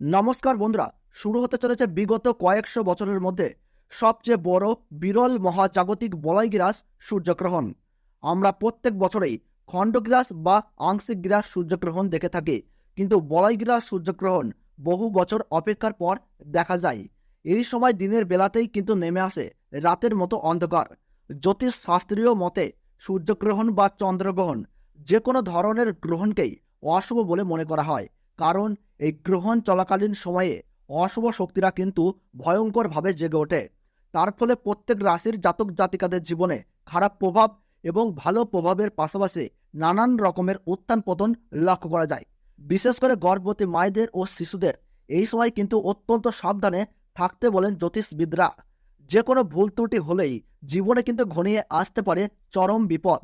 নমস্কার বন্ধুরা, শুরু হতে চলেছে বিগত কয়েকশো বছরের মধ্যে সবচেয়ে বড় বিরল মহাজাগতিক বলয়গ্রাস সূর্যগ্রহণ। আমরা প্রত্যেক বছরেই খণ্ডগ্রাস বা আংশিক গ্রাস সূর্যগ্রহণ দেখে থাকি, কিন্তু বলয়গ্রাস সূর্যগ্রহণ বহু বছর অপেক্ষার পর দেখা যায়। এই সময় দিনের বেলাতেই কিন্তু নেমে আসে রাতের মতো অন্ধকার। জ্যোতিষ শাস্ত্রীয় মতে সূর্যগ্রহণ বা চন্দ্রগ্রহণ যে কোনো ধরনের গ্রহণকেই অশুভ বলে মনে করা হয়, কারণ এই গ্রহণ চলাকালীন সময়ে অশুভ শক্তিরা কিন্তু ভয়ঙ্করভাবে জেগে ওঠে। তার ফলে প্রত্যেক রাশির জাতক জাতিকাদের জীবনে খারাপ প্রভাব এবং ভালো প্রভাবের পাশাপাশি নানান রকমের উত্থান পতন লক্ষ্য করা যায়। বিশেষ করে গর্ভবতী মায়েদের ও শিশুদের এই সময় কিন্তু অত্যন্ত সাবধানে থাকতে বলেন জ্যোতিষবিদরা। যে কোনো ভুল ত্রুটি হলেই জীবনে কিন্তু ঘনিয়ে আসতে পারে চরম বিপদ।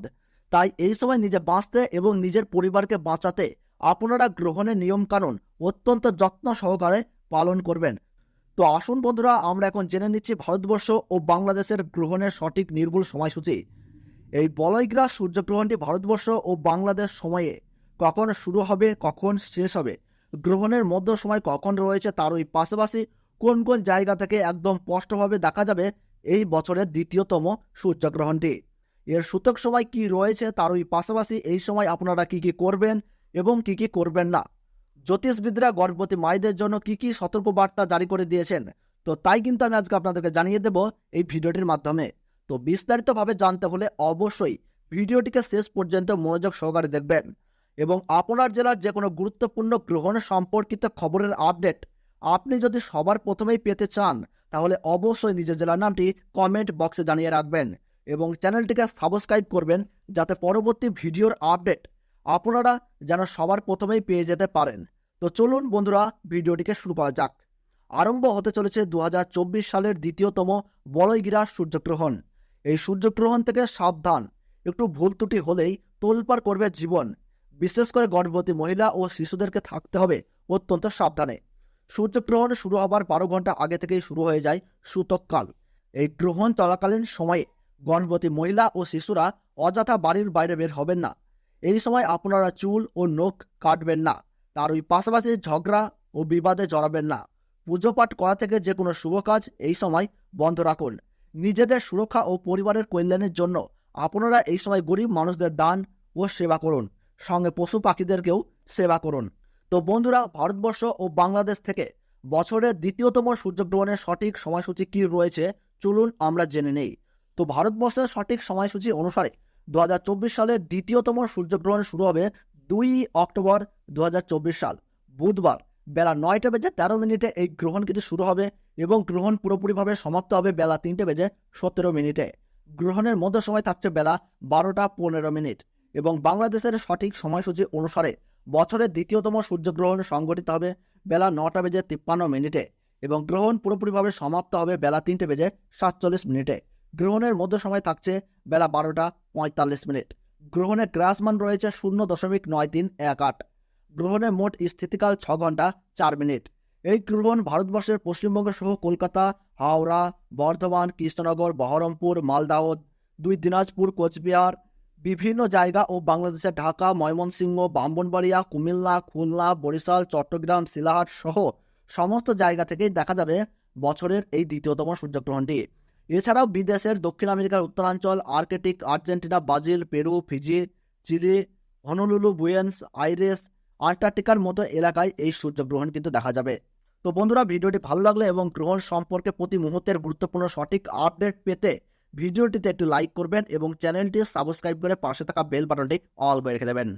তাই এই সময় নিজে বাঁচতে এবং নিজের পরিবারকে বাঁচাতে আপনারা গ্রহণের নিয়মকানুন অত্যন্ত যত্ন সহকারে পালন করবেন। তো আসুন বন্ধুরা, আমরা এখন জেনে নিচ্ছি ভারতবর্ষ ও বাংলাদেশের গ্রহণের সঠিক নির্ভুল সময়সূচি। এই বলয়গ্রাস সূর্যগ্রহণটি ভারতবর্ষ ও বাংলাদেশ সময়ে কখন শুরু হবে, কখন শেষ হবে, গ্রহণের মধ্য সময় কখন রয়েছে, তার ওই পাশাপাশি কোন কোন জায়গা থেকে একদম স্পষ্টভাবে দেখা যাবে এই বছরের দ্বিতীয়তম সূর্যগ্রহণটি, এর সূতক সময় কি রয়েছে, তার ওই পাশাপাশি এই সময় আপনারা কি কি করবেন এবং কি কি করবেন না। জ্যোতিষবিদরা গর্ভবতী মায়েদের জন্য কি কি সতর্কবার্তা জারি করে দিয়েছেন, তো তাই কিন্তু আমি আজকে আপনাদেরকে জানিয়ে দেব এই ভিডিওটির মাধ্যমে। তো বিস্তারিতভাবে জানতে হলে অবশ্যই ভিডিওটিকে শেষ পর্যন্ত মনোযোগ সহকারে দেখবেন এবং আপনার জেলার যে কোনো গুরুত্বপূর্ণ গ্রহণ সম্পর্কিত খবরের আপডেট আপনি যদি সবার প্রথমেই পেতে চান, তাহলে অবশ্যই নিজের জেলার নামটি কমেন্ট বক্সে জানিয়ে রাখবেন এবং চ্যানেলটিকে সাবস্ক্রাইব করবেন, যাতে পরবর্তী ভিডিওর আপডেট আপনারা যেন সবার প্রথমেই পেয়ে যেতে পারেন। তো চলুন বন্ধুরা, ভিডিওটিকে শুরু করা যাক। আরম্ভ হতে চলেছে 2024 সালের দ্বিতীয়তম বলয়গ্রাস সূর্যগ্রহণ। এই সূর্যগ্রহণ থেকে সাবধান, একটু ভুল ত্রুটি হলেই তোলপাড় করবে জীবন। বিশেষ করে গর্ভবতী মহিলা ও শিশুদেরকে থাকতে হবে অত্যন্ত সাবধানে। সূর্যগ্রহণ শুরু হবার 12 ঘন্টা আগে থেকেই শুরু হয়ে যায় সূতককাল। এই গ্রহণ চলাকালীন সময়ে গর্ভবতী মহিলা ও শিশুরা অযথা বাড়ির বাইরে বের হবেন না। এই সময় আপনারা চুল ও নখ কাটবেন না। তার ওই পাশাপাশি ঝগড়া ও বিবাদে জড়াবেন না। পুজো পাঠ করা থেকে যে কোনো শুভ কাজ এই সময় বন্ধ রাখুন। নিজেদের সুরক্ষা ও পরিবারের কল্যাণের জন্য আপনারা এই সময় গরিব মানুষদের দান ও সেবা করুন, সঙ্গে পশু পাখিদেরকেও সেবা করুন। তো বন্ধুরা, ভারতবর্ষ ও বাংলাদেশ থেকে বছরের দ্বিতীয়তম সূর্যগ্রহণের সঠিক সময়সূচি কি রয়েছে চলুন আমরা জেনে নেই। তো ভারতবর্ষের সঠিক সময়সূচি অনুসারে 2024 সালের দ্বিতীয়তম সূর্যগ্রহণ শুরু হবে 2 অক্টোবর 2024 সাল বুধবার বেলা 9:13 এই গ্রহণ কিন্তু শুরু হবে এবং গ্রহণ পুরোপুরিভাবে সমাপ্ত হবে বেলা 3:17। গ্রহণের মধ্য সময় থাকছে বেলা 12:15 এবং বাংলাদেশের সঠিক সময়সূচি অনুসারে বছরের দ্বিতীয়তম সূর্যগ্রহণ সংঘটিত হবে বেলা 9:53 এবং গ্রহণ পুরোপুরিভাবে সমাপ্ত হবে বেলা 3:47। গ্রহণের মধ্য সময় থাকছে বেলা 12:45। গ্রহণের গ্রাসমান রয়েছে 0.9318। গ্রহণের মোট স্থিতিকাল 6 ঘন্টা 4 মিনিট। এই গ্রহণ ভারতবর্ষের পশ্চিমবঙ্গ সহ কলকাতা, হাওড়া, বর্ধমান, কৃষ্ণনগর, বহরমপুর, মালদাহ, 2 দিনাজপুর, কোচবিহার, বিভিন্ন জায়গা ও বাংলাদেশের ঢাকা, ময়মনসিংহ, ব্রাহ্মণবাড়িয়া, কুমিল্লা, খুলনা, বরিশাল, চট্টগ্রাম, শিলাহাট সহ সমস্ত জায়গা থেকেই দেখা যাবে বছরের এই দ্বিতীয়তম সূর্যগ্রহণটি। এছাড়াও বিদেশের দক্ষিণ আমেরিকার উত্তরাঞ্চল, Arctic, Argentina, Brazil, Peru, Fiji, Chile, Honolulu, Buenos Aires, আন্টার্কটিকার মতো এলাকায় এই সূর্যগ্রহণ কিন্তু দেখা যাবে। তো বন্ধুরা, ভিডিওটি ভালো লাগলে এবং গ্রহণ সম্পর্কে প্রতি মুহূর্তের গুরুত্বপূর্ণ সঠিক আপডেট পেতে ভিডিওটিতে একটু লাইক করবেন এবং চ্যানেলটি সাবস্ক্রাইব করে পাশে থাকা বেল বাটনটি অল করে রেখে দেবেন।